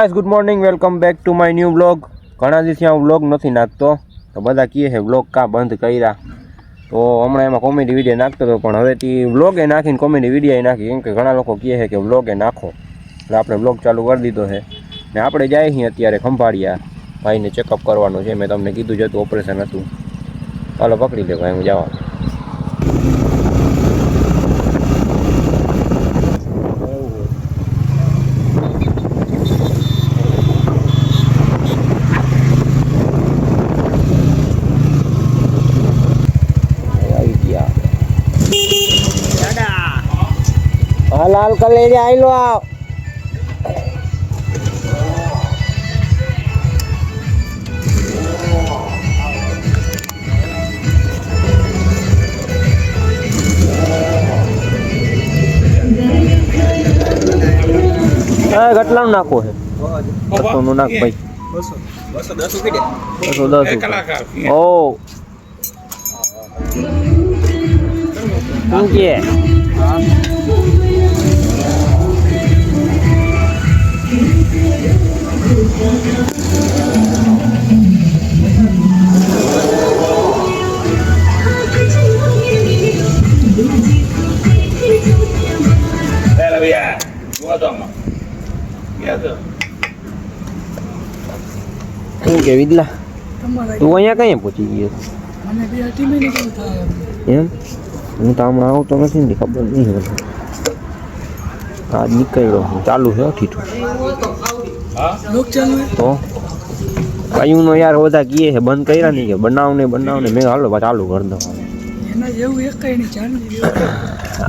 Guys good morning welcome back to my new blog. ઘણા દિવસથી હું બ્લોગ નથી નાખતો તો બધા કહે છે બ્લોગ કા બંધ કર્યા. તો હમણાં એમાં કોમેડી વિડીયો નાખતો હતો પણ હવેથી બ્લોગે નાખીને કોમેડી વિડીયો નાખી કેમ કે ઘણા લોકો કહે છે કે બ્લોગે નાખો એટલે આપણે બ્લોગ ચાલુ કરી દીધો છે ને આપણે જઈએ છીએ અત્યારે ખંભાળિયા ભાઈને ચેકઅપ કરવાનું છે. મેં તમને કીધું જ હતું ઓપરેશન હતું. ચાલો પકડી લે ભાઈ હું જવા. लाल कर ले आई लो आप गटला नाखो है तो नाख भाई 210 ओ ये કે વિદલા તું અહીંયા કઈ પહોંચી ગયો? એમ હું તો હમણાં આવતો નથી ને ખબર નહીં હવે આજ નીકળ્યો ચાલુ છે ઠીઠું તો કયું નો યાર બધા કીએ છે બંધ કર્યા નહીં કે બનાવને મેં હાલો ચાલુ કરી દો.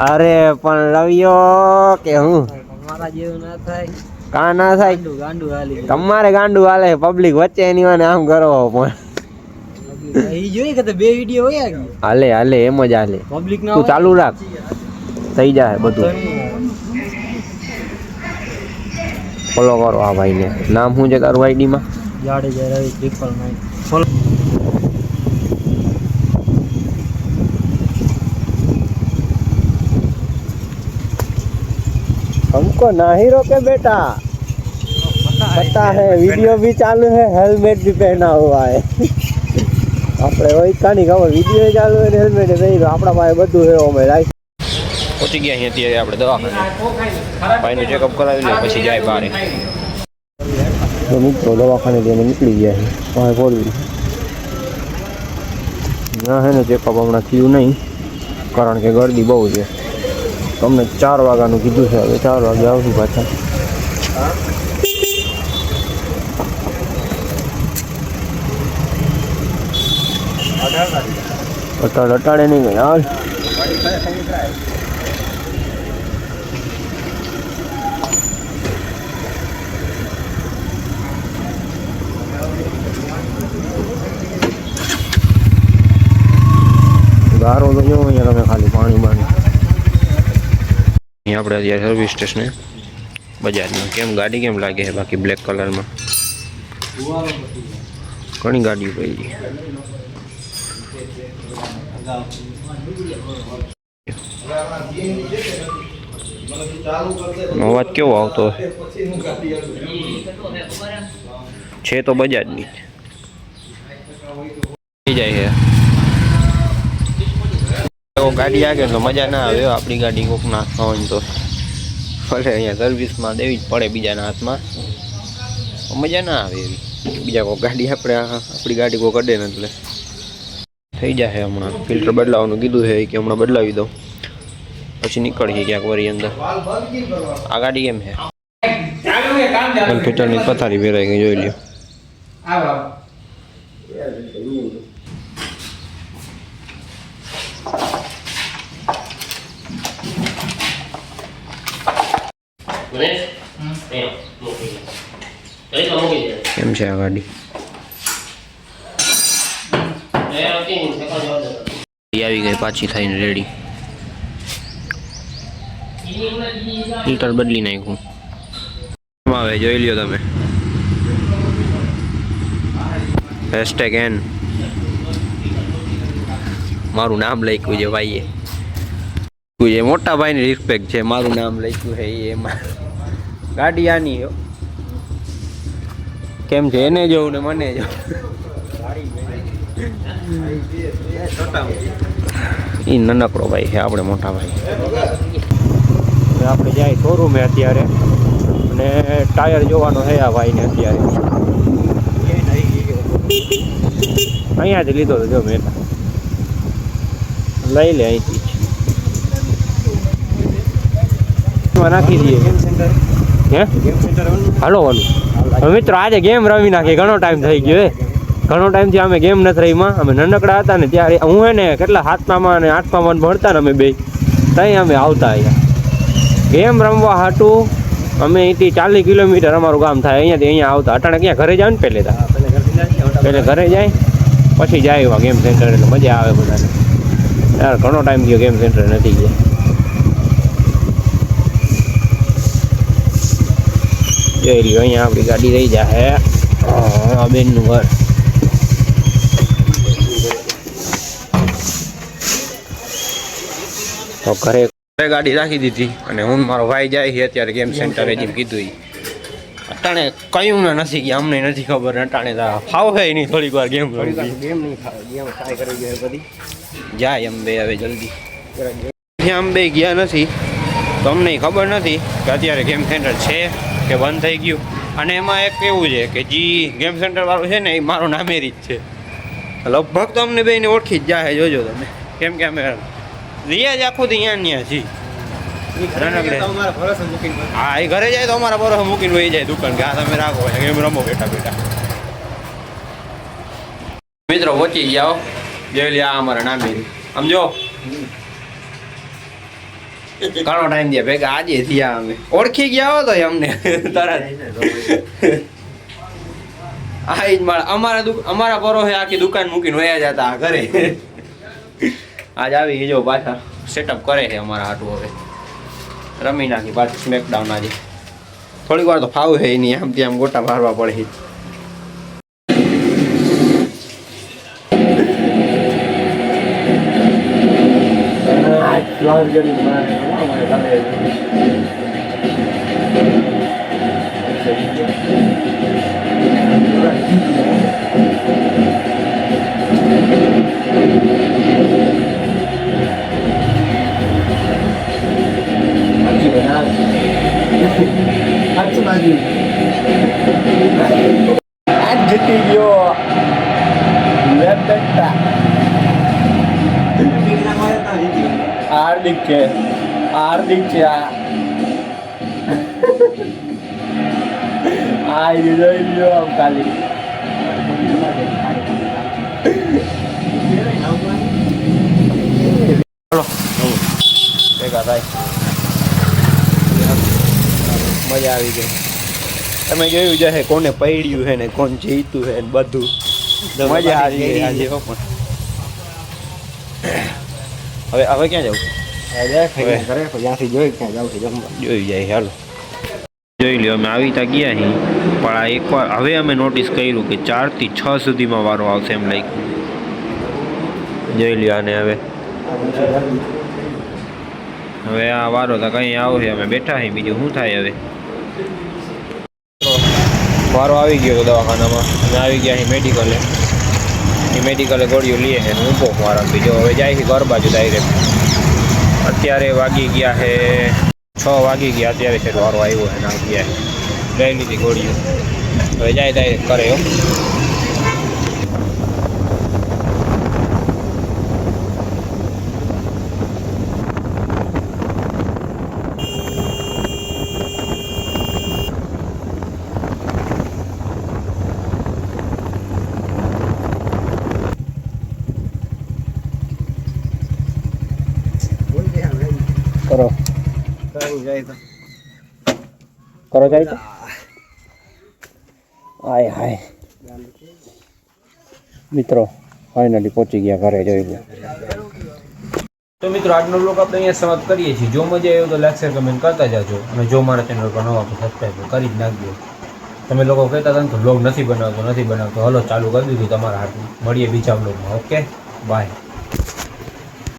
અરે પણ રવિયો કે હું મારા જેવું ના થાય કા ના થાય તમારે ગાંડું હાલે પબ્લિક વચ્ચે એની વાને આમ કરો પણ જોઈએ કે બે વિડીયો હોય હાલે એમ જ હાલે પબ્લિક ના તું ચાલુ રાખ થઈ જાય બધું. ફોલો કરો આ ભાઈને. નામ શું છે તારું આઈડી માં? જાડેજા રવિ 999 ફોલો. हमको नहीं रोके बेटा पता है वीडियो भी चालू है हेलमेट भी पहना हुआ है આપણે હોય કાની ખબર વિડીયો ચાલુ હોય ને હેલ્મેટ પહેર્યું આપણા પાસે બધું છે અમે રાઈ પહોંચી ગયા અહીં અત્યારે આપણે દવાખાને ભાઈનું ચેકઅપ કરાવી લે પછી જાય બહાર. તો મિત્રો દવાખાને જઈને નીકળી ગયા છે પાસે બોલવી ના હે ને ચેકઅપ હમણાં થયું નહીં કારણ કે ગરદી બહુ છે. તમને 4 વાગ્યાનું કીધું છે હવે 4 વાગે આવશું પાછા. અટાડે નહીં ગઈ હાલ ગારો તો જો અહીંયા તમે ખાલી પાણી બાણી. અહીંયા આપણે અત્યારે સર્વિસ સ્ટેશને બજાજમાં કેમ ગાડી કેમ લાગે છે બાકી બ્લેક કલરમાં ઘણી ગાડી પડી. અવાજ કેવો આવતો છે તો બજાજની જાય છે ગાડી આગળ તો મજા ના આવે. આપણી ગાડી કોક નાખવા હોય તો ભલે અહીંયા સર્વિસમાં દેવી જ પડે બીજાના હાથમાં મજા ના આવે એવી. બીજા કોઈ ગાડી આપણી ગાડી કોઈ કડે ને એટલે થઈ જાય. હમણાં ફિલ્ટર બદલાવાનું કીધું છે કે હમણાં બદલાવી દઉં પછી નીકળીએ ક્યાંક વરી અંદર. આ ગાડી કેમ છે ફિલ્ટરની પથારી ભેરાઈ ગઈ જોઈ લ્યો. કેમ છે આ ગાડી? આવી ગઈ પાછી થઈને રેડી. ફિલ્ટર બદલી નાખ્યું આવે જોઈ લ્યો તમે. #N મારું નામ લખ્યું છે ભાઈએ. મોટા ભાઈની રિસ્પેક્ટ છે. મારું નામ લખ્યું છે એમાં ગાડી આની કેમ છે એને જોવું ને મને જોવું. એ નાનકડો ભાઈ છે આપણે મોટા ભાઈ. આપણે જાય શોરૂમે અત્યારે અને ટાયર જોવાનો છે આ ભાઈને અત્યારે. અહીંયાથી લીધો તો જો મેં લઈ લે અહીંથી નાખી દઈએ. હે હાલો વાલું હવે મિત્રો આજે ગેમ રમી નાખી. ઘણો ટાઈમ થઈ ગયો ઘણો ટાઈમથી અમે ગેમ નથી રહીમાં. અમે નાનકડા હતા ને ત્યારે હું હે ને કેટલા 7મામાં અને 8મામાં ભણતા ને અમે બે ત્યાં અમે આવતા અહીંયા ગેમ રમવા હાટું. અમે અહીંથી 40 કિલોમીટર અમારું ગામ થાય અહીંયાથી અહીંયા આવતા. અટાણે ક્યાં ઘરે જાય ને પહેલે ઘરે જાય પછી જાય એવા ગેમ સેન્ટર એટલે મજા આવે બધાને. યાર ઘણો ટાઈમ ગયો ગેમ સેન્ટર નથી ગયા. જોઈ લ્યો અહીંયા આપણી ગાડી રહી જાય બેનનું ઘર. તો ઘરે ગાડી રાખી દીધી અને હું મારો ભાઈ જાય છે અત્યારે ગેમ સેન્ટરે જેમ કીધું. અટાણે કયું ને નથી ગયા અમને નથી ખબર. અટાણે ફાવે નહીં થોડીક વાર ગેમ ગેમ નહીં ટ્રાય કરી જાય બધી જાય એમ બે હવે જલ્દી આમ બે ગયા નથી તો અમને ખબર નથી કે અત્યારે ગેમ સેન્ટર છે કે બંધ થઈ ગયું. અને એમાં એક એવું છે કે જે ગેમ સેન્ટર વાળું છે ને એ મારું નામેરી જ છે. લગભગ તો અમને બેને ઓળખી જ જાય જોજો તમે. કેમ કે અમે રિયા જ આખું અહીંયા છીએ. હા એ ઘરે જાય તો અમારા ભરોસે મૂકીને વહી જાય દુકાન કે આ તમે રાખો ગેમ રમો બેઠા બેઠા. મિત્રો પહોંચી ગયા જોઈ લે આ અમારા નામેરી. આમ જો ઘણો ટાઈમ થયા ભેગા આજે થયા અમે ઓળખી ગયા હો તો અમને તરત. આ જ માળ અમારા ભરોસે આખી દુકાન મૂકીને વયા જતા ઘરે. આજ આવી જો પાછા સેટઅપ કરે છે અમારા હાટું. હવે રમી નાખી પાછું સ્મેકડાઉન આજે. થોડીક વાર તો ફાવ છે નહીં આમ ત્યાં ગોટા મારવા પડે. જીતી ગયો હાર્દિક છે આ જોઈ લ્યો આમ ખાલી ભેગા થાય મજા આવી ગઈ. તમે જોયું છે કોને પડ્યું છે ને કોણ જીતું છે ને બધું મજા આવી ગઈ આજે. પણ હવે ક્યાં જવું જોઈ જાય હાલો. જોઈ લ્યો અમે આવી ત્યાં ગયા છીએ પણ આ એકવાર હવે અમે નોટિસ કર્યું કે 4 થી 6 સુધીમાં વારો આવશે એમ લાગ્યું. જોઈ લ્યો આને હવે આ વારો તો કઈ આવશે અમે બેઠા છીએ બીજું શું થાય. હવે વારો આવી ગયો તો દવાખાનામાં અમે આવી ગયા અહીં મેડિકલે. એ મેડિકલે ગોળીઓ લઈએ છે ઊભો મારા બીજો હવે જાય છે ઘર બાજુ ડાયરેક્ટ. અત્યારે વાગી ગયા છે 6 વાગી ગયા અત્યારે છે વારો આવ્યો છે ના ગયા લઈ લીધી ગોળીઓ. હવે જાય ડાયરેક્ટ કરે એમ. કરો જાય તો હાય હાય મિત્રો ફાઇનલી પહોંચી ગયા ઘરે. જોઈ લો તો મિત્રો આજનો બ્લોગ આપણે અહીંયા સમાપ્ત કરીએ છીએ. જો મજા આવ્યો તો લાઈક શેર કમેન્ટ કરતા જાજો અને જો મારા ચેનલ પર નવા તો સબસ્ક્રાઈબ કરી જ નાખજો. તમે લોકો કહેતા હતા ને તો બ્લોગ નથી બનાવતો હલો ચાલુ કરી દીધું તમારા હાથમાં. મળીએ બીજા બ્લોગમાં. Okay bye.